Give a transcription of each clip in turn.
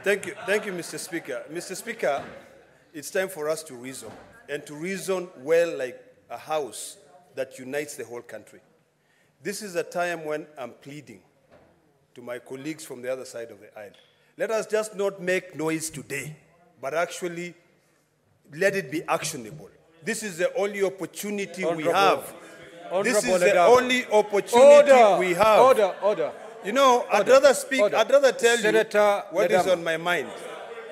Thank you, Mr. Speaker. Mr. Speaker, it's time for us to reason, and to reason well like a house that unites the whole country. This is a time when I'm pleading to my colleagues from the other side of the aisle. Let us just not make noise today, but actually let it be actionable. This is the only opportunity we have. This is the only opportunity we have. Order. You know, I'd rather speak, I'd rather tell Senator you what is on my mind.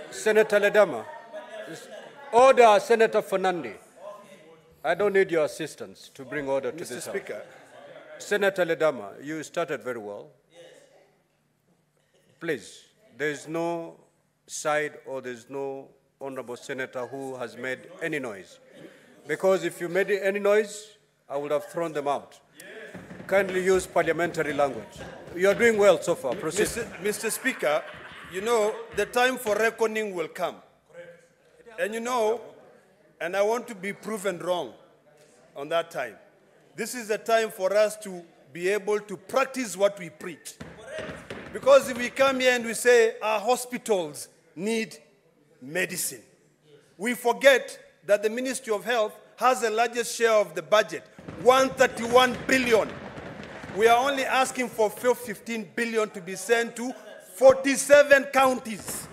Senator LDEAMA. Order, Senator Fernandi. I don't need your assistance to bring order to this House. Mr. Speaker. Senator LDEAMA, you started very well. Please, there is no side or there is no honorable senator who has made any noise. Because if you made any noise, I would have thrown them out. Kindly use parliamentary language. You are doing well so far. Proceed. Mr. Speaker, you know, the time for reckoning will come. And you know, and I want to be proven wrong on that time. This is the time for us to be able to practice what we preach. Because if we come here and we say our hospitals need medicine, we forget that the Ministry of Health has the largest share of the budget, 131 billion. We are only asking for 15 billion to be sent to 47 counties.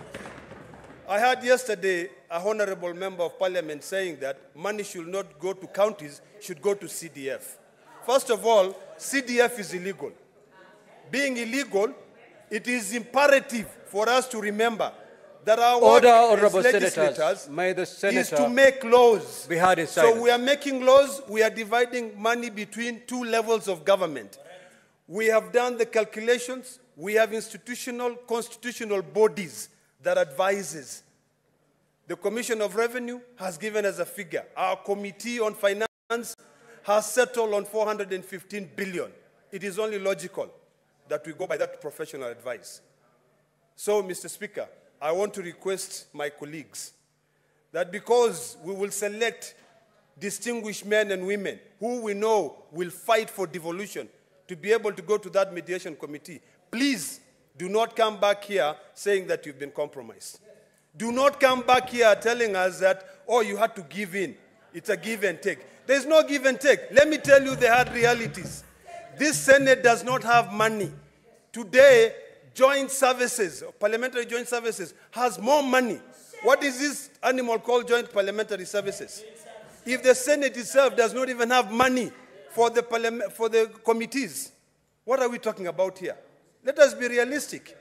I heard yesterday a honorable member of parliament saying that money should not go to counties, should go to CDF. First of all, CDF is illegal. Being illegal, it is imperative for us to remember that our work as legislators is to make laws. So we are making laws, we are dividing money between two levels of government. We have done the calculations, we have institutional, constitutional bodies that advises. The Commission of Revenue has given us a figure. Our Committee on Finance has settled on 415 billion. It is only logical that we go by that professional advice. So, Mr. Speaker, I want to request my colleagues that because we will select distinguished men and women who we know will fight for devolution to be able to go to that mediation committee, please do not come back here saying that you've been compromised. Do not come back here telling us that, oh, you had to give in. It's a give and take. There's no give and take. Let me tell you the hard realities. This Senate does not have money. Today, joint services, parliamentary joint services, has more money. What is this animal called joint parliamentary services? If the Senate itself does not even have money for the committees, what are we talking about here? Let us be realistic.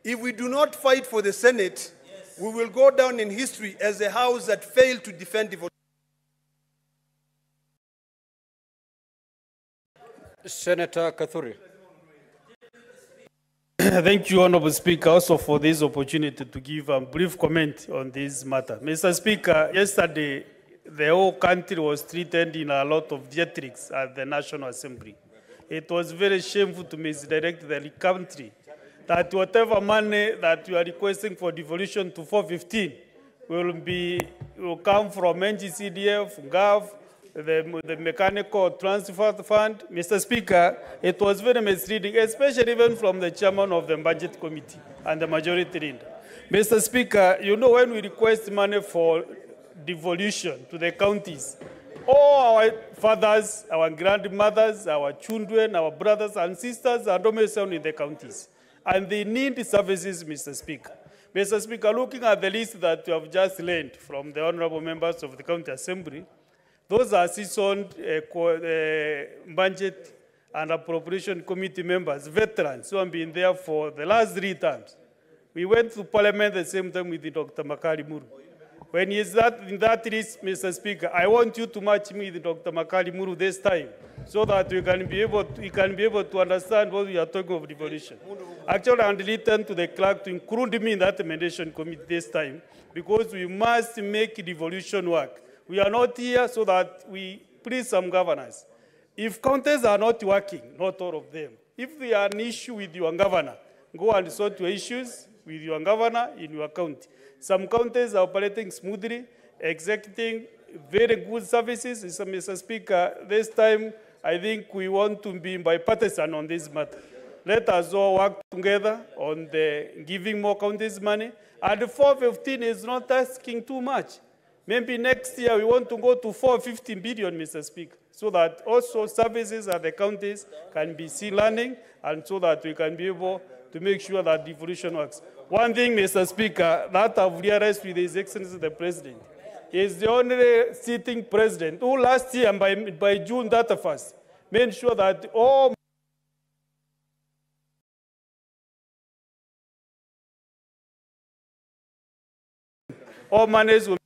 If we do not fight for the Senate, we will go down in history as a house that failed to defend devolution. Senator Kathuri. Thank you, Honorable Speaker, also for this opportunity to give a brief comment on this matter. Mr. Speaker, yesterday, the whole country was treated in a lot of theatrics at the National Assembly. It was very shameful to misdirect the country that whatever money that we are requesting for devolution to 415 will come from NGCDF, GAV, the mechanical transfer fund. Mr. Speaker, it was very misleading, especially even from the chairman of the budget committee and the majority leader. Mr. Speaker, you know when we request money for devolution to the counties, all our fathers, our grandmothers, our children, our brothers and sisters are domiciled in the counties. And they need services, Mr. Speaker. Mr. Speaker, looking at the list that you have just learned from the honorable members of the County Assembly, those are seasoned budget and appropriation committee members, veterans, who have been there for the last 3 terms. We went to Parliament at the same time with Dr. Makari Muru. When he is in that list, Mr. Speaker, I want you to match me with Dr. Makari Muru this time, so that we can be able to understand what we are talking of devolution. Actually, I'm written to the clerk to include me in that mediation committee this time, because we must make devolution work. We are not here so that we please some governors. If counties are not working, not all of them, if they are an issue with your governor, go and sort your issues with your governor in your county. Some counties are operating smoothly, executing very good services. Mr. Speaker, this time I think we want to be bipartisan on this matter. Let us all work together on the giving more counties money. And 415 is not asking too much. Maybe next year we want to go to 450 billion, Mr. Speaker, so that also services at the counties can be seen learning, and so that we can be able to make sure that devolution works. One thing, Mr. Speaker, that I've realized with His Excellency the President, is the only sitting president who last year by June 31st made sure that all monies will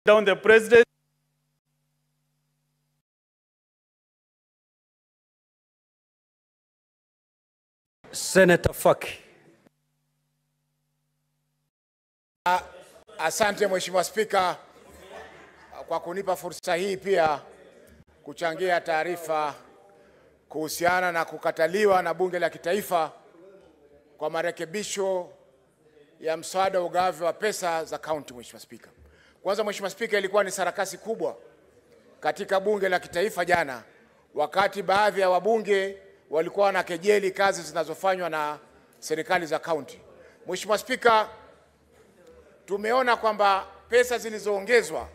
down the president. Senator Faki. Asante Mheshimiwa Spika kwa kunipa fursa hii pia kuchangia taarifa kuhusiana na kukataliwa na Bunge la Kitaifa kwa marekebisho ya mswada wa ugavi wa pesa za kaunti. Mheshimiwa Spika, kwanza Mheshimiwa Spika, ilikuwa ni sarakasi kubwa katika Bunge la Kitaifa jana, wakati baadhi ya wabunge walikuwa wanakejeli kazi zinazofanywa na serikali za kaunti. Mheshimiwa Spika, tumeona kwamba pesa zilizoongezwa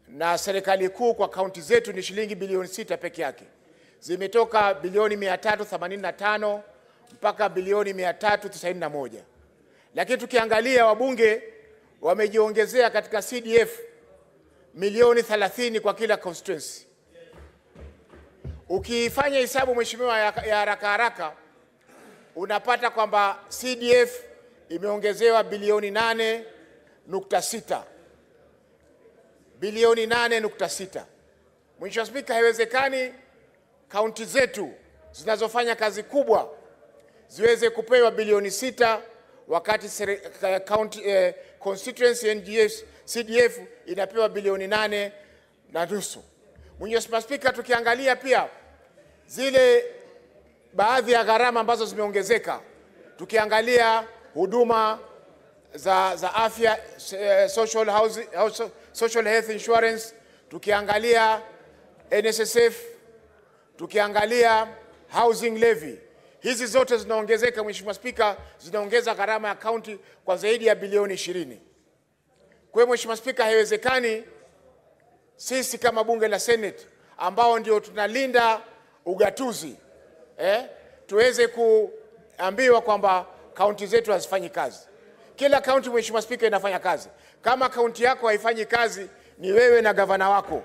na serikali kuu kwa kaunti zetu ni shilingi bilioni 6 peke yake. Zimetoka bilioni 385 mpaka bilioni 391. Lakini tukiangalia wabunge wamejiongezea katika CDF milioni 30 kwa kila constituency. Ukifanya hesabu Mheshimiwa ya haraka haraka, unapata kwamba CDF imeongezewa bilioni 8.6. Bilioni 8.6. Mheshimiwa Spika, haiwezekani kaunti zetu zinazofanya kazi kubwa ziweze kupewa bilioni 6 wakati constituency NGS CDF inapewa bilioni 8.5. Mheshimiwa Spika, tukiangalia pia zile baadhi ya gharama ambazo zimeongezeka, tukiangalia huduma za afya, social health insurance, tukiangalia NSSF, tukiangalia housing levy, hizi zote zinaongezeka Mheshimiwa Spika, zinaongeza gharama ya kaunti kwa zaidi ya bilioni 20. Kwa hiyo Mheshimiwa Spika, haiwezekani sisi kama bunge la Senate ambao ndio tunalinda ugatuzi tuweze kuambiwa kwamba kaunti zetu hazifanyi kazi. Kila kaunti Mheshimiwa Spika inafanya kazi. Kama kaunti yako haifanyi kazi, ni wewe na gavana wako.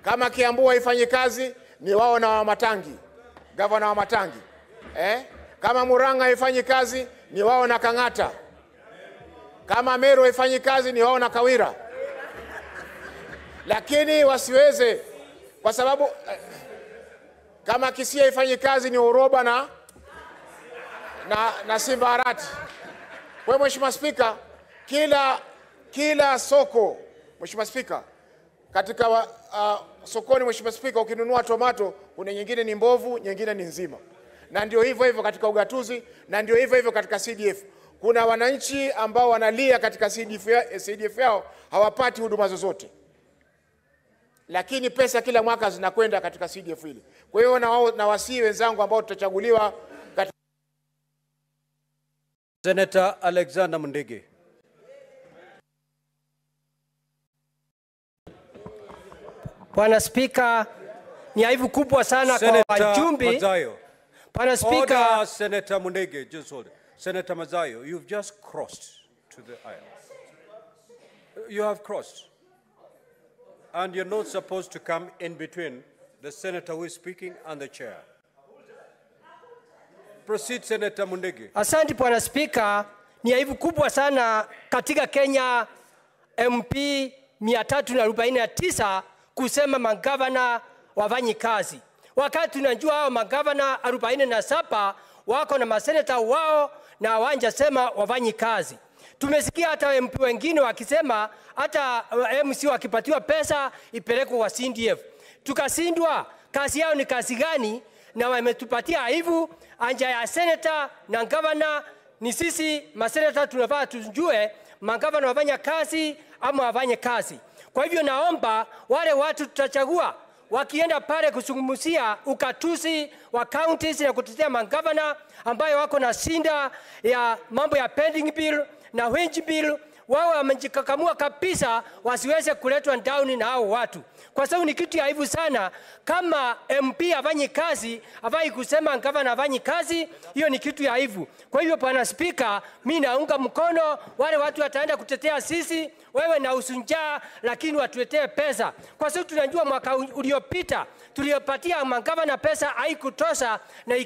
Kama Kiambu haifanyi kazi, ni wao na Wamatangi, gavana wa Matangi. Kama Murang'a haifanyi kazi, ni wao na Kang'ata. Kama Meru haifanyi kazi, ni wao na Kawira. Lakini wasiweze, kwa sababu kama Kisii haifanyi kazi, ni Uroba na Simbarati. Kwa Mheshimiwa Spika, kila soko Mheshimiwa Spika, katika sokoni Mheshimiwa Spika, ukinunua tomato kuna nyingine ni mbovu, nyingine ni nzima. Na ndio hivyo hivyo katika ugatuzi, na ndio hivyo hivyo katika CDF. Kuna wananchi ambao wanalia katika CDF yao hawapati huduma zozote, lakini pesa kila mwaka zinakwenda katika CDF hili. Kwa hiyo na wasii wenzangu ambao tutachaguliwa katika Senator Alexander Mundege. Bwana Spika, ni aibu kubwa sana kwa wajumbe. Bwana Spika, Senator Mundege, just hold it. Senator Mazayo, you've just crossed to the aisle. You have crossed. And you're not supposed to come in between the senator who is speaking and the chair. Proceed, Senator Mundege. Asante Bwana Spika, ni aibu kubwa sana katika Kenya MP 349 kusema magavana wafanyi kazi. Wakati tunajua hao magavana 47 wako na maseneta wao na wanjasema wafanyi kazi. Tumesikia hata MP wengine wakisema hata MC wakipatiwa pesa ipelekwe kwa CDF. Tukasindwa, kazi yao ni kazi gani? Na wametupatia aibu. Anja ya seneta na gavana ni sisi maseneta tunafaa tujue magavana wafanya kazi ama wafanye kazi. Kwa hivyo naomba wale watu tutachagua wakienda pale kuzungumzia ukatuzi wa counties na kutetea magavana ambayo wako na shinda ya mambo ya pending bill na wage bill, wao wamejikakamua kabisa wasiweze kuletwa down na hao watu, kwa sababu ni kitu ya aibu sana kama MP afanye kazi afai kusema gavana afanye kazi. Hiyo ni kitu ya aibu. Kwa hivyo Bwana Spika, mimi naunga mkono wale watu wataenda kutetea sisi, wewe na usunjaa, lakini watuletee pesa, kwa sababu tunajua mwaka uliopita tuliyopatia magavana pesa haikutosha na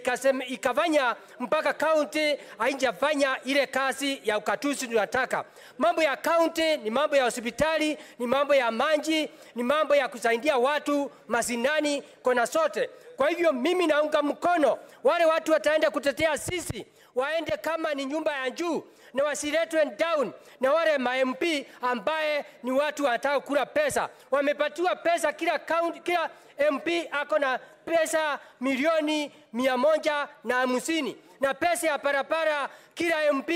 ikafanya mpaka county haijafanya ile kazi ya ukatuzi tunataka. Mambo ya county ni mambo ya hospitali, ni mambo ya maji, ni mambo ya kusaidia watu masinani kona sote. Kwa hivyo mimi naunga mkono wale watu wataenda kutetea sisi, waende kama ni nyumba ya juu na wasiletwe down na wale ma-MP ambaye ni watu wanataka kula pesa. Wamepatiwa pesa, kila county, kila MP ako na pesa milioni 150 na pesa ya barabara kila MP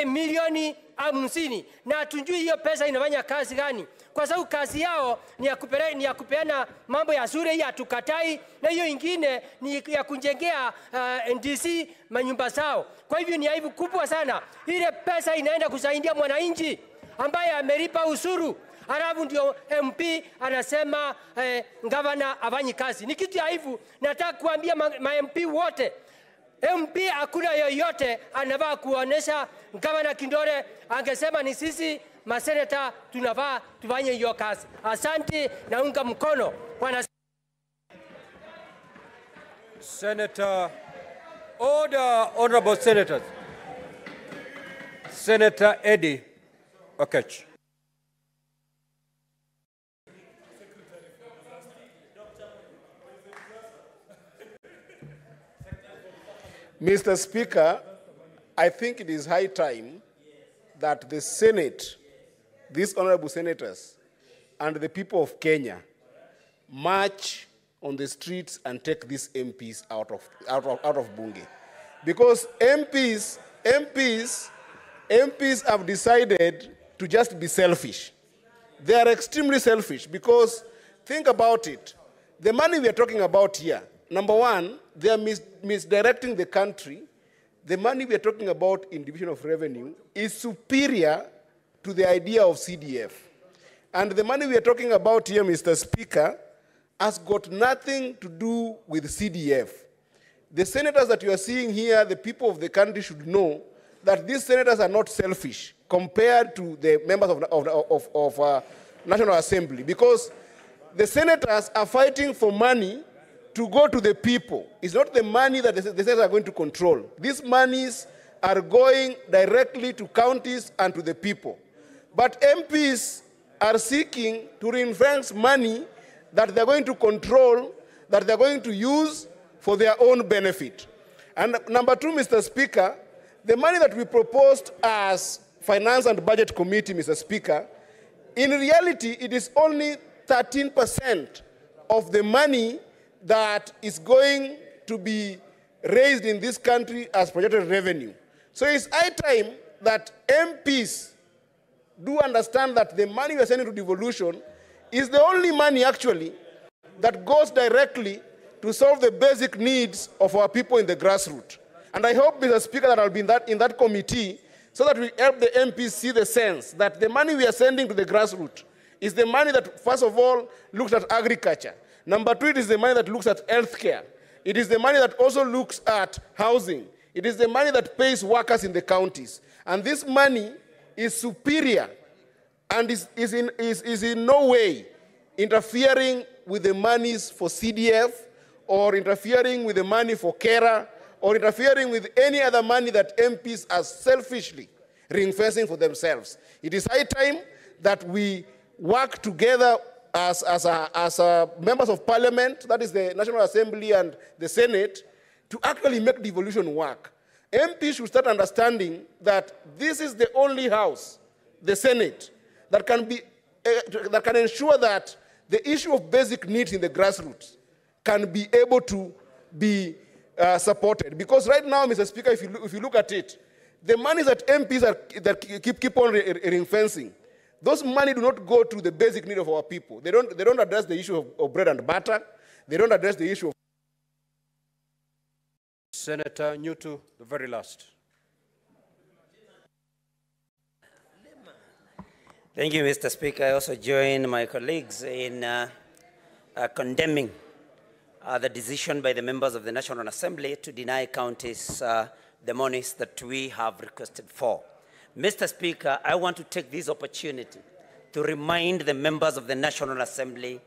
milioni 50, na tujui hiyo pesa inafanya kazi gani, kwa sababu kazi yao ni ya kupeana mambo ya shule, hii hatukatai, na hiyo ingine ni ya kujengea NDC manyumba zao. Kwa hivyo ni aibu kubwa sana, ile pesa inaenda kusaidia mwananchi ambaye amelipa ushuru, halafu ndio MP anasema gavana afanye kazi. Ni kitu ya aibu. Nataka kuambia ma-MP wote, MP hakuna yoyote anavaa kuonesha gavana Kindore angesema ni sisi maseneta tunavaa tufanye hiyo kazi. Asante, naunga mkono Bwana Senator. Order, honorable senators. Senator Eddie Okech. Mr. Speaker, I think it is high time that the Senate, these honorable senators, and the people of Kenya march on the streets and take these MPs out of Bunge. Because MPs have decided to just be selfish. They are extremely selfish because, think about it, the money we are talking about here, number one, they are misdirecting the country. The money we are talking about in division of revenue is superior to the idea of CDF. And the money we are talking about here, Mr. Speaker, has got nothing to do with CDF. The senators that you are seeing here, the people of the country should know that these senators are not selfish compared to the members of National Assembly, because the senators are fighting for money to go to the people. It's not the money that the senators are going to control. These monies are going directly to counties and to the people. But MPs are seeking to ring-fence money that they're going to control, that they're going to use for their own benefit. And number two, Mr. Speaker, the money that we proposed as Finance and Budget Committee, Mr. Speaker, in reality, it is only 13% of the money that is going to be raised in this country as projected revenue. So it's high time that MPs do understand that the money we are sending to devolution is the only money actually that goes directly to solve the basic needs of our people in the grassroots. And I hope, Mr. Speaker, that I'll be in that committee so that we help the MPs see the sense that the money we are sending to the grassroots is the money that, first of all, looks at agriculture. Number two, it is the money that looks at healthcare. It is the money that also looks at housing. It is the money that pays workers in the counties. And this money is superior and is in no way interfering with the monies for CDF or interfering with the money for KERA or interfering with any other money that MPs are selfishly ring-fencing for themselves. It is high time that we work together as members of parliament, that is the National Assembly and the Senate, to actually make devolution work. MPs should start understanding that this is the only house, the Senate, that can ensure that the issue of basic needs in the grassroots can be able to be supported. Because right now, Mr. Speaker, if you look at it, the monies that MPs that keep on ring-fencing, Those money do not go to the basic need of our people. They don't address the issue of bread and butter. They don't address the issue of... Senator Nyutu, the very last. Thank you, Mr. Speaker. I also join my colleagues in condemning the decision by the members of the National Assembly to deny counties the monies that we have requested for. Mr. Speaker, I want to take this opportunity to remind the members of the National Assembly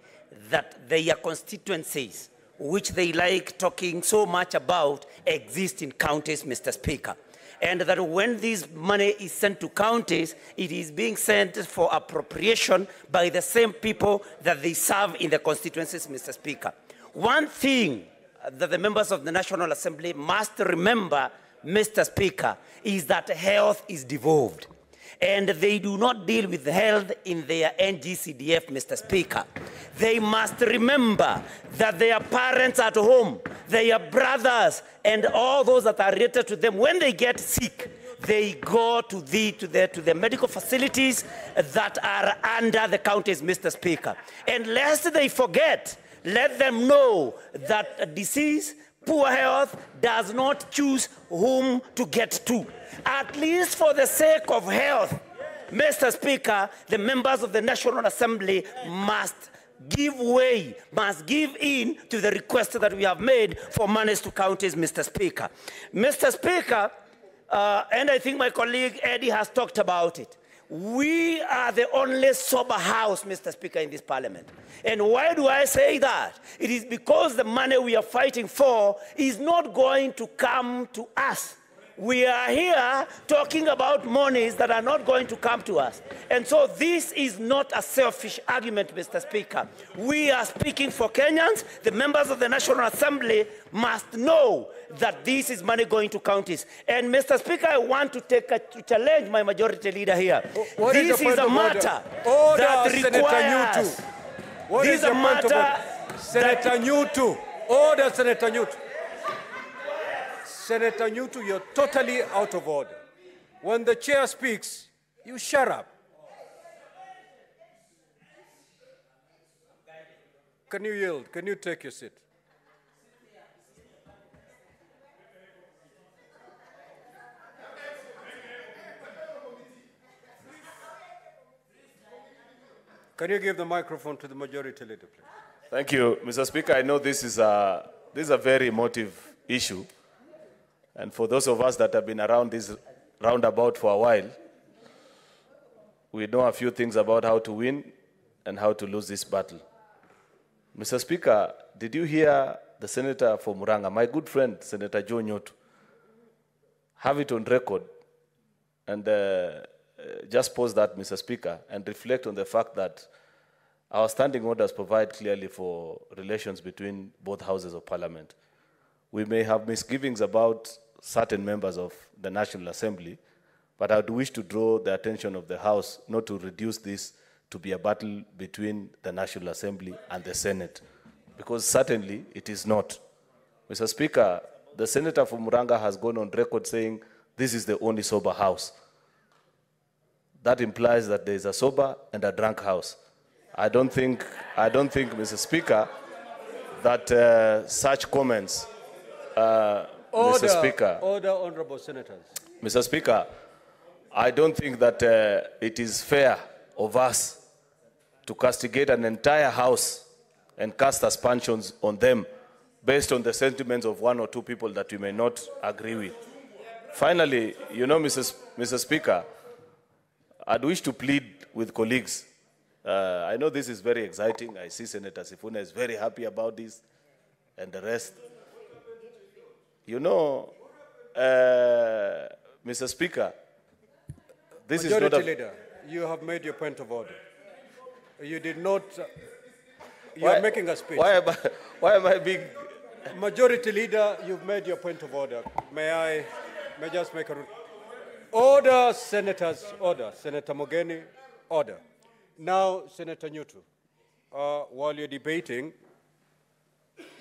that their constituencies, which they like talking so much about, exist in counties, Mr. Speaker. And that when this money is sent to counties, it is being sent for appropriation by the same people that they serve in the constituencies, Mr. Speaker. One thing that the members of the National Assembly must remember, Mr. Speaker, is that health is devolved. And they do not deal with health in their NGCDF, Mr. Speaker. They must remember that their parents at home, their brothers, and all those that are related to them, when they get sick, they go to the medical facilities that are under the counties, Mr. Speaker. And lest they forget, let them know that disease, poor health, does not choose whom to get to. At least for the sake of health, Mr. Speaker, the members of the National Assembly must give way, must give in to the request that we have made for monies to counties, Mr. Speaker. Mr. Speaker, and I think my colleague Eddie has talked about it. We are the only sober house, Mr. Speaker, in this parliament. And why do I say that? It is because the money we are fighting for is not going to come to us. We are here talking about monies that are not going to come to us. And so this is not a selfish argument, Mr. Speaker. We are speaking for Kenyans. The members of the National Assembly must know that this is money going to counties. And Mr. Speaker, I want to challenge my majority leader here. This is a matter that requires... What is a matter... Senator Nyutu. Order, Senator Nyutu. Senator Nyutu, you're totally out of order. When the chair speaks, you shut up. Can you yield? Can you take your seat? Can you give the microphone to the majority leader, please? Thank you, Mr. Speaker. I know this is a very emotive issue. And for those of us that have been around this roundabout for a while, we know a few things about how to win and how to lose this battle. Mr. Speaker, did you hear the senator for Muranga, my good friend, Senator Joe Nyotu, have it on record and just pause that, Mr. Speaker, and reflect on the fact that our standing orders provide clearly for relations between both houses of parliament. We may have misgivings about certain members of the National Assembly, but I would wish to draw the attention of the House not to reduce this to be a battle between the National Assembly and the Senate, because certainly it is not. Mr. Speaker, the senator from Muranga has gone on record saying this is the only sober house. That implies that there is a sober and a drunk house. I don't think, Mr. Speaker, that such comments Order, Mr. Speaker. Order, honorable senators. Mr. Speaker, I don't think that it is fair of us to castigate an entire house and cast aspersions on them based on the sentiments of one or two people that we may not agree with. Finally, you know, Mr. Speaker, I'd wish to plead with colleagues. I know this is very exciting. I see Senator Sifuna is very happy about this and the rest. You know, Mr. Speaker, this Majority is not a... Leader, you have made your point of order. You did not... you are making a speech. Why am I being... Majority Leader, you've made your point of order. May I just make a... Order, senators, order. Senator Mogeni, order. Now, Senator Nyutu, while you're debating,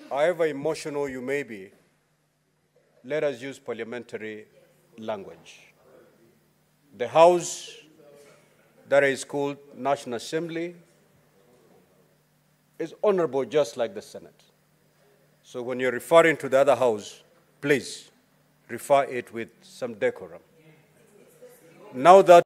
however emotional you may be, let us use parliamentary language. The House that is called National Assembly is honorable just like the Senate. So when you're referring to the other house, please refer it with some decorum. Now that